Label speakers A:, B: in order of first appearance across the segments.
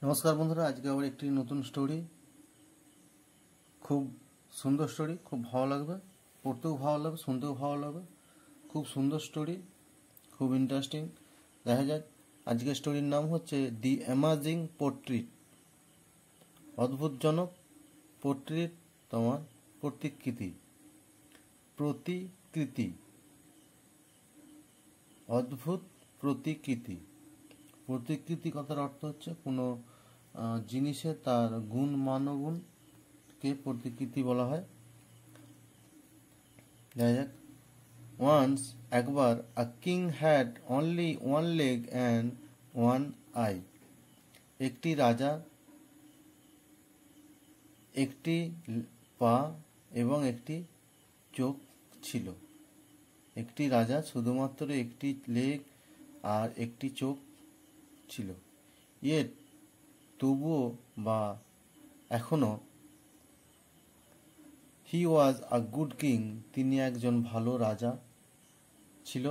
A: নমস্কার বন্ধুরা, আজকে আবার একটি নতুন স্টোরি। খুব সুন্দর স্টোরি, খুব ভালো লাগবে, পড়তেও ভালো লাগবে, শুনতেও ভালো লাগবে। খুব সুন্দর স্টোরি, খুব ইন্টারেস্টিং। দেখা যাক, আজকের স্টোরির নাম হচ্ছে দি অ্যামাজিং পোর্ট্রেট। অদ্ভুতজনক পোর্ট্রেট, তোমার প্রতিকৃতি। প্রতিকৃতি, অদ্ভুত প্রতিকৃতি। প্রতিকৃতি কথার অর্থ হচ্ছে কোনো জিনিসে তার গুণ মানগুণকে প্রতিকৃতি বলা হয়। দেখা যাক, ওয়ান্স একবার a king had only one leg and one I. একটি রাজা একটি পা এবং একটি চোখ ছিল। একটি রাজা শুধুমাত্র একটি লেগ আর একটি চোখ ছিল। ইয়েট, তবুও বা এখনো, হি ওয়াজ আ গুড কিং, তিনি একজন ভালো রাজা ছিল।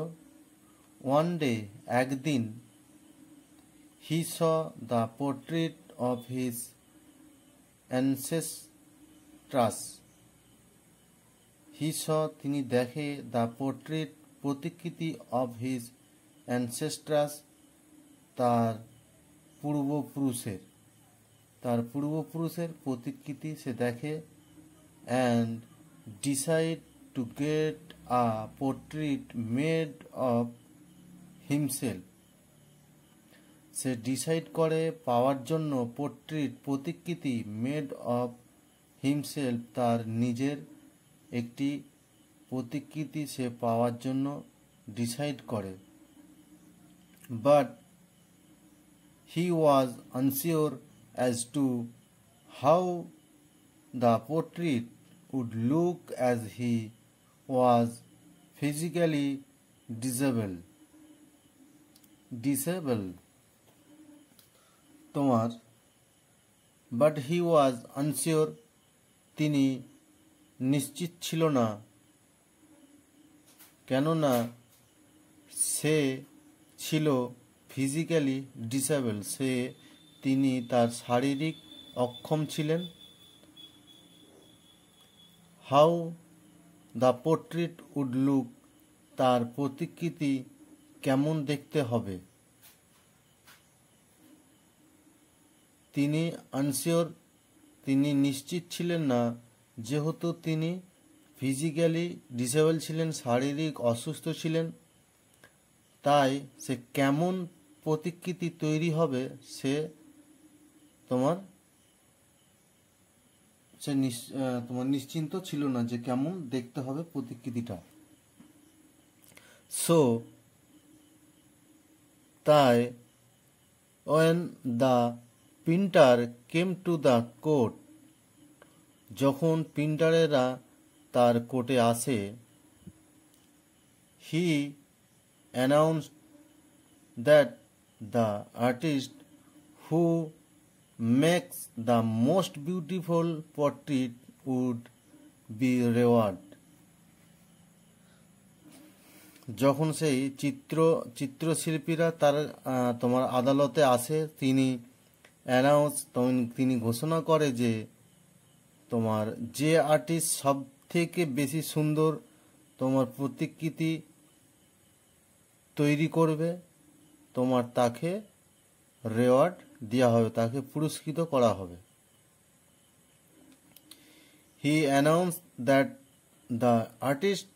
A: ওয়ান ডে, একদিন, he saw the portrait of his ancestors. He saw তিনি দেখে, দ্য পোর্ট্রেট প্রতিকৃতি অফ হিজ অ্যানসেস্ট্রাস তার পূর্বপুরুষের প্রতিকৃতি সে দেখে। And decide to get a portrait made of himself. সে ডিসাইড করে পাওয়ার জন্য প্রতিকৃতি মেড অফ হিমসেলফ, তার নিজের একটি প্রতিকৃতি সে পাওয়ার জন্য ডিসাইড করে। But he was unsure as to how the portrait would look as he was physically disabled. But he was unsure, তিনি নিশ্চিত ছিল না, কেননা সে ছিল ফিজিক্যালি ডিসেবল, তিনি তার শারীরিক অক্ষম ছিলেন। How the portrait would look, তার প্রতিকৃতি কেমন দেখতে হবে। তিনি আনসিওর, তিনি নিশ্চিত ছিলেন না, যেহেতু তিনি ফিজিক্যালি ডিসেবল ছিলেন, শারীরিক অসুস্থ ছিলেন। তাই সে কেমন প্রতিকৃতি তৈরি হবে সে তোমার নিশ্চিন্ত ছিল না, যে কেমন দেখতে হবে প্রতিকৃতিটা। সো তাই when the painter came to the court, যখন প্রিন্টারেরা তার কোর্টে আসে, he announced that the artist who makes the most beautiful portrait would be rewarded. যখন সেই চিত্রশিল্পীরা তার তোমার আদালতে আসে, তিনি ঘোষণা করে যে তোমার যে আর্টিস্ট সব থেকে বেশি সুন্দর তোমার প্রতিকৃতি তৈরি করবে, তাকে রেওয়ার্ড দেওয়া হবে, তাকে পুরস্কৃত করা হবে। He announced that the artist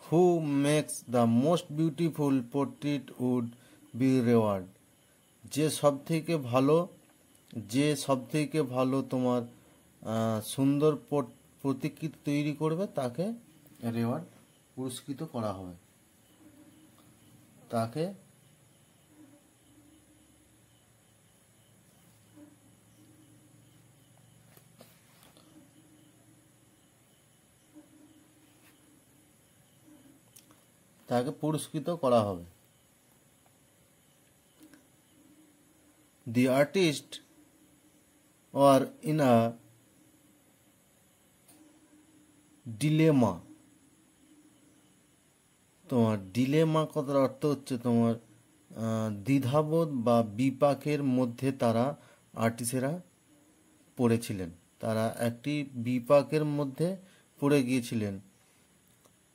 A: who makes the most beautiful portrait would be reward. যে সব থেকে ভালো তোমার সুন্দর প্রতিকৃতি তৈরি করবে, তাকে রেওয়ার্ড পুরস্কৃত করা হবে। তাকে পুরস্কৃত করা হবে। The artist were in a dilemma. তোমার ডিলেমা কথার অর্থ হচ্ছে তোমার দ্বিধাবোধ বা বিপাকের মধ্যে তারা আর্টিস্টেরা পড়েছিলেন। তারা একটি বিপাকের মধ্যে পড়ে গিয়েছিলেন,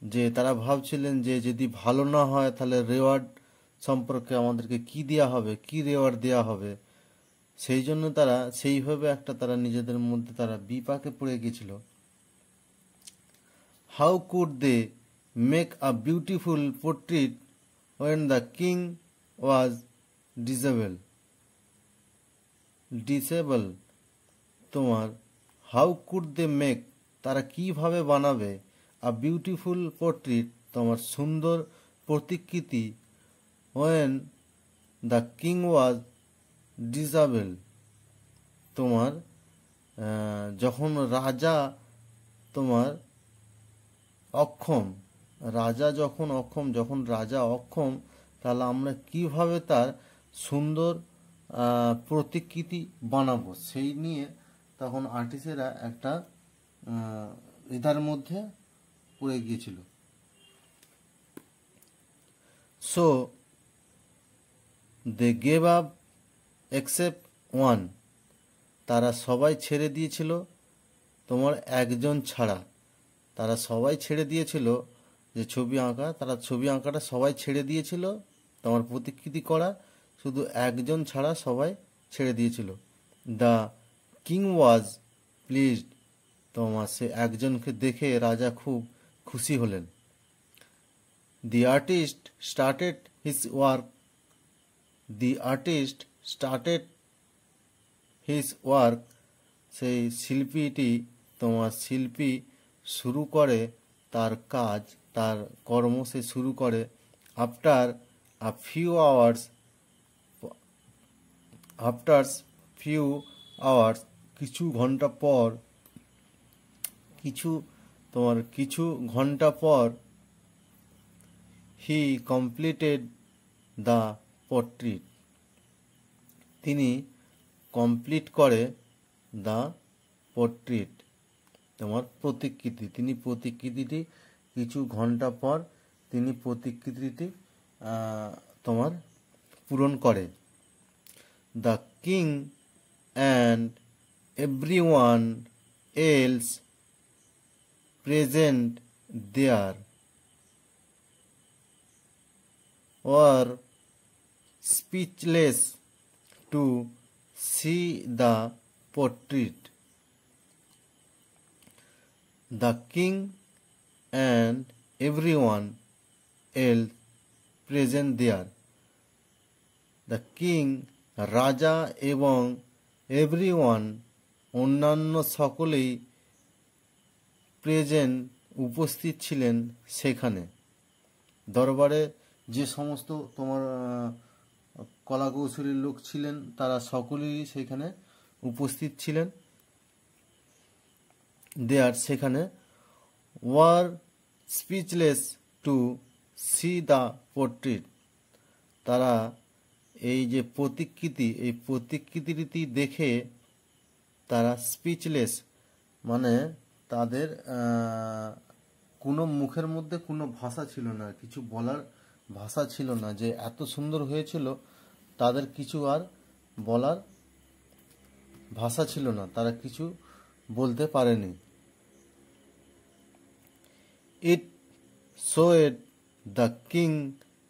A: যে তারা ভাবছিলেন যে যদি ভালো না হয় তাহলে রেওয়ার্ড সম্পর্কে আমাদেরকে কি দেওয়া হবে, কি রেওয়ার্ড দেওয়া হবে। সেই জন্য তারা সেইভাবে তারা নিজেদের মধ্যে তারা বিপাকে পড়ে গিয়েছিল। How could they make a beautiful portrait when the king was disable তোমার হাউ কুড দে মেক, তারা কিভাবে বানাবে, আ বিউটিফুল পোর্ট্রেট তোমার সুন্দর প্রতিকৃতি, when the king was disable তোমার যখন রাজা তোমার অক্ষম, যখন রাজা অক্ষম, তাহলে আমরা কিভাবে তার সুন্দর প্রতিকৃতি বানাবো, সেই নিয়ে তখন আর্টিস্টেরা একটা এটার মধ্যে পড়ে গিয়েছিল। So they gave up except one, তারা সবাই ছেড়ে দিয়েছিল তোমার একজন ছাড়া। তারা সবাই ছেড়ে দিয়েছিল যে ছবি আঁকা, তারা ছবি আঁকাটা সবাই ছেড়ে দিয়েছিল, তোমার প্রতিকৃতি করা শুধু একজন ছাড়া সবাই ছেড়ে দিয়েছিল। দ্য কিং ওয়াজ প্লিজড, তোমার সে একজনকে দেখে রাজা খুব খুশি হলেন। দি আর্টিস্ট স্টার্টেড হিজ ওয়ার্ক, সেই শিল্পী শুরু করে তার কাজ, তার কর্ম সে শুরু করে। আফটার ফিউ আওয়ার্স, কিছু ঘন্টা পর হি কমপ্লিটেড দ্য পোর্ট্রেট, তিনি কমপ্লিট করে দ্য পোর্ট্রেট তোমার প্রতিকৃতিটি কিছু ঘন্টা পর তিনি প্রতিকৃতিটি তোমার পূরণ করে। The king and everyone else present there were speechless to see the portrait. The king and everyone else present there. The king, রাজা এবং everyone, অন্যান্য সকলেই প্রেজেন্ট, উপস্থিত ছিলেন সেখানে। দরবারে যে সমস্ত তোমার কলাকৌশলীর লোক ছিলেন তারা সকলেই সেখানে উপস্থিত ছিলেন। দেয়ার সেখানে, were speechless to see the portrait, তারা এই যে প্রতিকৃতিটি দেখে তারা স্পিচলেস, মানে তাদের কোনো মুখের মধ্যে কোনো ভাষা ছিল না, কিছু বলার ভাষা ছিল না, যে এত সুন্দর হয়েছিল তাদের কিছু আর বলার ভাষা ছিল না, তারা কিছু বলতে পারেনি। It showed the king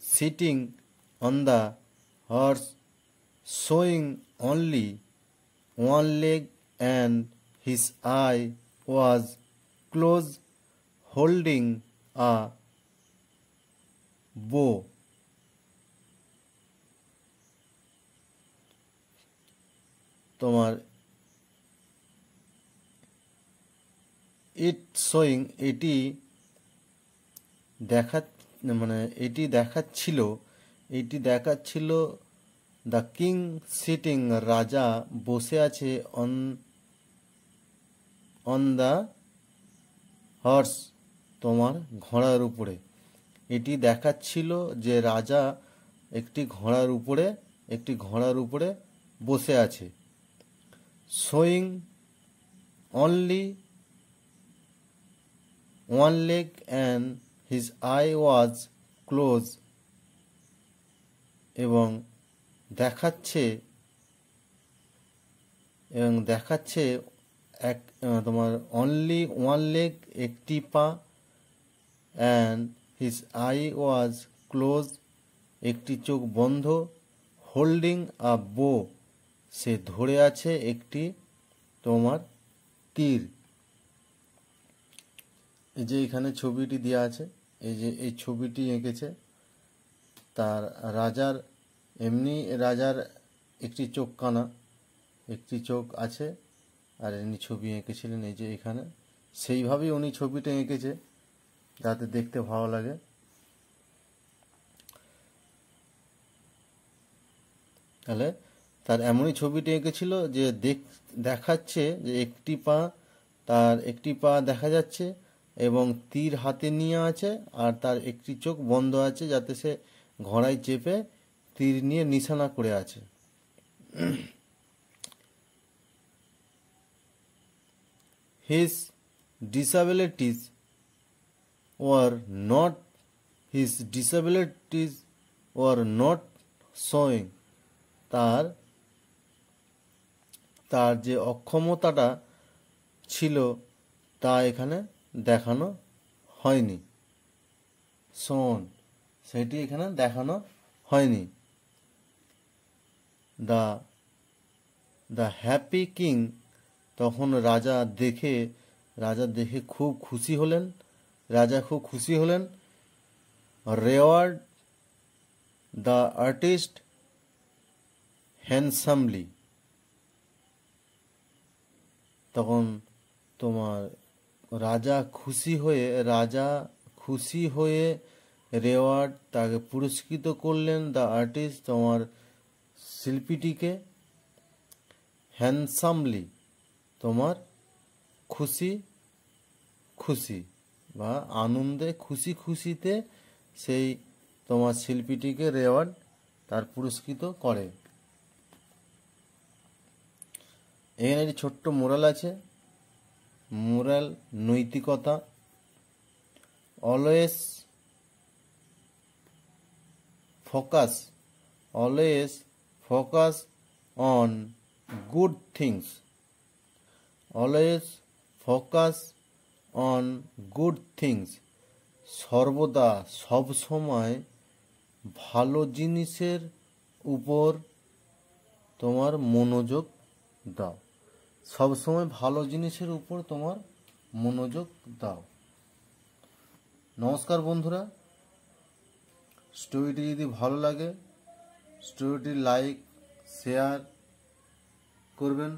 A: sitting on the horse, showing only one leg, and his eye was closed, holding a bow. তোমার এটি দেখাচ্ছিল দ্য কিং সিটিং, রাজা বসে আছে অন দ্য হর্স, তোমার ঘোড়ার উপরে। এটি দেখাচ্ছিল যে রাজা একটি ঘোড়ার উপরে বসে আছে। Showing only one leg and his eye was closed, এবং দেখাচ্ছে এক তোমার অনলি ওয়ান লেগ, একটি পা, and his I was close, একটি চোখ বন্ধ, হোল্ডিং আ বো, সে ধরে আছে একটি তোমার তীর। এই যে এখানে ছবিটি দেওয়া আছে, এই যে এই ছবিটি এঁকেছে তার রাজার, এমনি রাজার একটি চোখ কানা, একটি চোখ আছে, আর ইনি ছবি এঁকেছিলেন এই যে এখানে, সেইভাবেই উনি ছবিটা এঁকেছে যাতে দেখতে ভালো লাগে। তাহলে তার এমনই ছবিটি এঁকেছিল যে দেখাচ্ছে যে একটি পা, তার একটি পা দেখা যাচ্ছে এবং তীর হাতে নিয়ে আছে, আর তার একটি চোখ বন্ধ আছে যাতে সে ঘোড়ায় চেপে তীর নিয়ে নিশানা করে আছে। His disabilities were not showing. তার যে অক্ষমতাটা ছিল তা এখানে দেখানো হয়নি। শোন, সেটি এখানে দেখানো হয়নি। দ্য হ্যাপি কিং, তখন রাজা দেখে খুব খুশি হলেন। রেওয়ার্ড দ্য আর্টিস্ট হ্যান্ডসামলি, তখন তোমার রাজা খুশি হয়ে রেওয়ার্ড, তাকে পুরস্কৃত করলেন, দ্য আর্টিস্ট, তোমার শিল্পীটিকে, হ্যান্ডসামলি, তোমার খুশি বা আনন্দে খুশিতে সেই তোমার শিল্পীটিকে রেওয়ার্ড তার পুরস্কৃত করে। এখানে একটি ছোট্ট মোরাল আছে, মোরাল নৈতিকতা, always focus on good things, সর্বদা সবসময় ভালো জিনিসের উপর তোমার মনোযোগ দাও, নমস্কার বন্ধুরা, স্টোরিটি যদি ভালো লাগে স্টোরিটি লাইক শেয়ার করবেন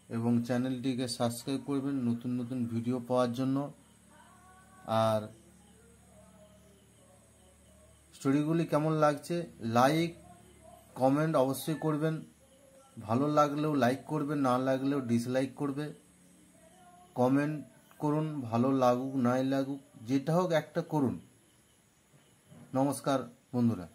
A: এবং চ্যানেলটিকে সাবস্ক্রাইব করবেন নতুন ভিডিও পাওয়ার জন্য। আর স্টোরিগুলি কেমন লাগছে লাইক কমেন্ট অবশ্যই করবেন, ভালো লাগলেও লাইক করবে, না লাগলেও ডিসলাইক করবে, কমেন্ট করুন, ভালো লাগুক নাই লাগুক যেটা হোক একটা করুন। নমস্কার বন্ধুরা।